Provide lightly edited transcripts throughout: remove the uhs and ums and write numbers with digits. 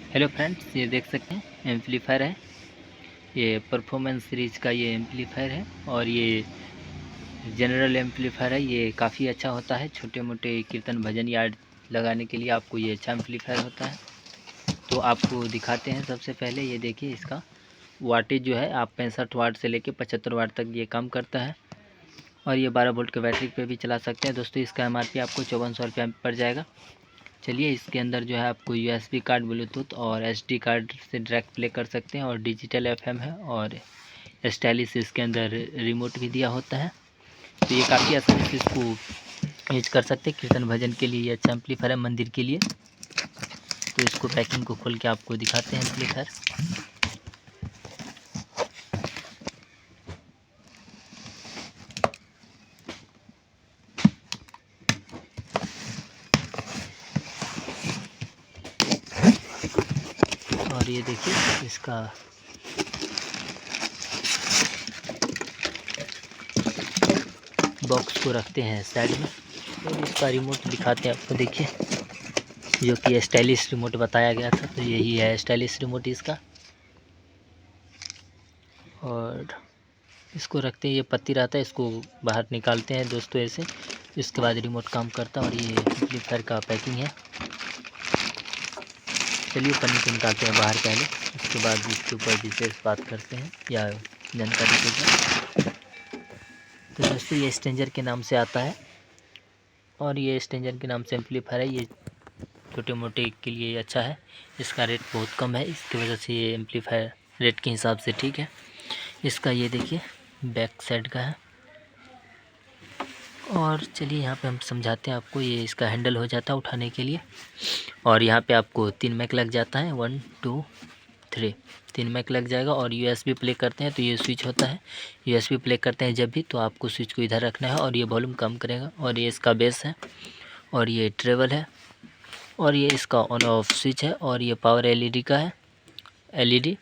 Hello friends, ये देख सकते हैं एम्पलीफायर है। ये परफॉर्मेंस सीरीज का ये एम्पलीफायर है और ये जनरल एम्पलीफायर है। ये काफ़ी अच्छा होता है छोटे मोटे कीर्तन भजन यार्ड लगाने के लिए। आपको ये अच्छा एम्पलीफायर होता है। तो आपको दिखाते हैं। सबसे पहले ये देखिए, इसका वाटेज जो है आप 65 वाट से लेके 75 वाट तक ये काम करता है और ये 12 वोल्ट के बैटरी पे भी चला सकते हैं। दोस्तों, इसका MRP आपको 5400 रुपये में पड़ जाएगा। चलिए, इसके अंदर जो है आपको USB कार्ड, ब्लूटूथ और SD कार्ड से डायरेक्ट प्ले कर सकते हैं और डिजिटल FM है और स्टाइलिश इसके अंदर रिमोट भी दिया होता है। तो ये काफ़ी आसानी से इसको यूज कर सकते हैं कीर्तन भजन के लिए। ये अच्छा एम्पलीफायर है मंदिर के लिए। तो इसको पैकिंग को खोल के आपको दिखाते हैं एम्पलीफायर। और ये देखिए, इसका बॉक्स को रखते हैं साइड में और इसका रिमोट दिखाते हैं आपको। देखिए, जो कि स्टाइलिश रिमोट बताया गया था, तो यही है स्टाइलिश रिमोट इसका। और इसको रखते हैं, ये पत्ती रहता है, इसको बाहर निकालते हैं दोस्तों ऐसे। इसके बाद रिमोट काम करता है और ये एम्पलीफायर का पैकिंग है। चलिए, पन्नी को निकालते हैं बाहर पहले, उसके बाद इसके ऊपर विशेष बात करते हैं या जानकारी देते हैं। तो दोस्तों, ये स्ट्रेंजर के नाम से आता है और ये स्ट्रेंजर के नाम से एम्पलीफायर है। ये छोटे मोटे के लिए अच्छा है। इसका रेट बहुत कम है, इसकी वजह से ये एम्पलीफायर रेट के हिसाब से ठीक है। इसका ये देखिए बैक साइड का है। और चलिए, यहाँ पे हम समझाते हैं आपको। ये इसका हैंडल हो जाता है उठाने के लिए और यहाँ पे आपको 3 मैक लग जाता है। 1 2 3 3 मैक लग जाएगा। और USB प्ले करते हैं तो ये स्विच होता है। USB प्ले करते हैं जब भी, तो आपको स्विच को इधर रखना है और ये वॉल्यूम कम करेगा। और ये इसका बेस है और ये ट्रेवल है और ये इसका ऑन ऑफ स्विच है। और ये पावर LED का है, LED।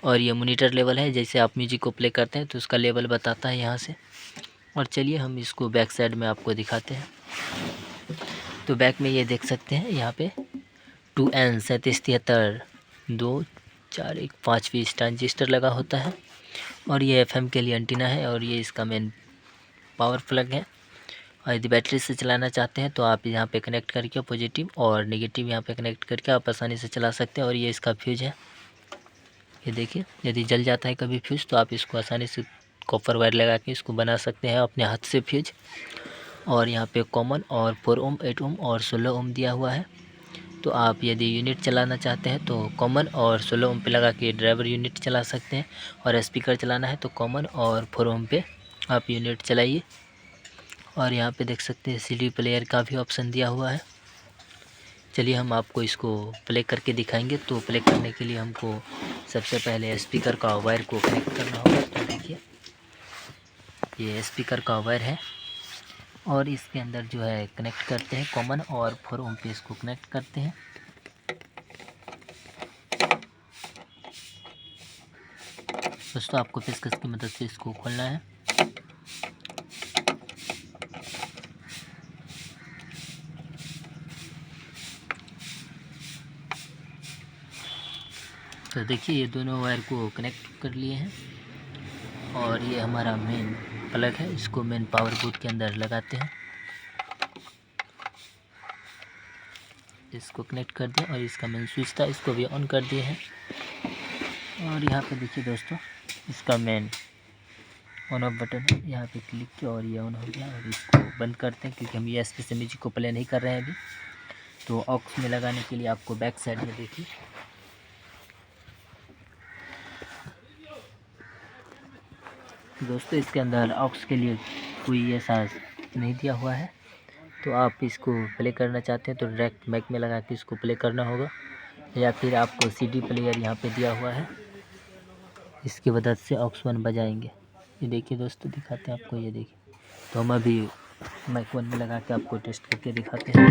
और ये मॉनिटर लेवल है, जैसे आप म्यूजिक को प्ले करते हैं तो उसका लेवल बताता है यहाँ से। और चलिए, हम इसको बैक साइड में आपको दिखाते हैं। तो बैक में ये देख सकते हैं, यहाँ पे 2N 3773 2 4 1 5 पीस ट्रांजिस्टर लगा होता है। और ये FM के लिए एंटीना है और ये इसका मेन पावर प्लग है। और यदि बैटरी से चलाना चाहते हैं तो आप यहाँ पे कनेक्ट करके पॉजिटिव और नेगेटिव यहाँ पे कनेक्ट करके आप आसानी से चला सकते हैं। और ये इसका फ्यूज है, ये देखिए। यदि जल जाता है कभी फ्यूज तो आप इसको आसानी से कॉपर वायर लगा के इसको बना सकते हैं अपने हाथ से फ्यूज। और यहाँ पे कॉमन और 4 ओम 8 ओम और 16 ओम दिया हुआ है। तो आप यदि यूनिट चलाना चाहते हैं तो कॉमन और 16 ओम पे लगा के ड्राइवर यूनिट चला सकते हैं। और स्पीकर चलाना है तो कॉमन और 4 ओम पे आप यूनिट चलाइए। और यहाँ पे देख सकते हैं CD प्लेयर का भी ऑप्शन दिया हुआ है। चलिए, हम आपको इसको प्ले करके दिखाएंगे। तो प्ले करने के लिए हमको सबसे पहले स्पीकर का वायर को कनेक्ट करना होगा। तो देखिए, ये स्पीकर का वायर है और इसके अंदर जो है कनेक्ट करते हैं कॉमन और 4 ओम पे इसको कनेक्ट करते हैं। दोस्तों, आपको पेचकस की मदद से इसको खोलना है। तो देखिए, ये दोनों वायर को कनेक्ट कर लिए हैं और ये हमारा मेन प्लग है। इसको मेन पावर बोर्ड के अंदर लगाते हैं। इसको कनेक्ट कर दिया और इसका मेन स्विच था, इसको भी ऑन कर दिए हैं। और यहाँ पे देखिए दोस्तों, इसका मेन ऑन ऑफ बटन है, यहाँ पे क्लिक किया और ये ऑन हो गया। और इसको बंद करते हैं क्योंकि हम USB से म्यूजिक को प्ले नहीं कर रहे हैं अभी। तो ऑक्स में लगाने के लिए आपको बैक साइड में देखिए, दोस्तों इसके अंदर ऑक्स के लिए कोई ऐसा नहीं दिया हुआ है। तो आप इसको प्ले करना चाहते हैं तो डायरेक्ट मैक में लगा के इसको प्ले करना होगा, या फिर आपको CD प्लेयर यहाँ पे दिया हुआ है, इसकी मदद से ऑक्स 1 बजाएंगे। ये देखिए दोस्तों, दिखाते हैं आपको। ये देखिए, तो हम अभी माइक 1 में लगा के आपको टेस्ट करके दिखाते हैं।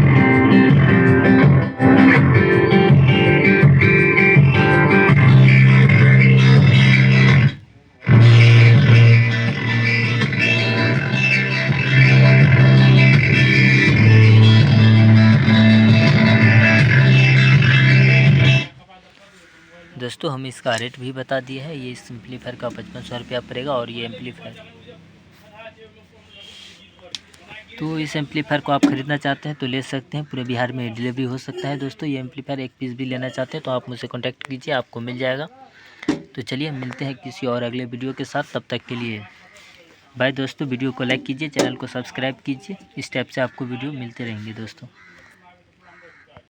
दोस्तों हम इसका रेट भी बता दिए है। ये इस एम्पलीफायर का 5500 रुपया पड़ेगा। और ये एम्पलीफायर, तो इस एम्पलीफायर को आप ख़रीदना चाहते हैं तो ले सकते हैं, पूरे बिहार में डिलीवरी हो सकता है। दोस्तों ये एम्पलीफायर एक पीस भी लेना चाहते हैं तो आप मुझसे कॉन्टैक्ट कीजिए, आपको मिल जाएगा। तो चलिए मिलते हैं किसी और अगले वीडियो के साथ, तब तक के लिए बाय दोस्तों। वीडियो को लाइक कीजिए, चैनल को सब्सक्राइब कीजिए। इस टाइप से आपको वीडियो मिलते रहेंगे दोस्तों।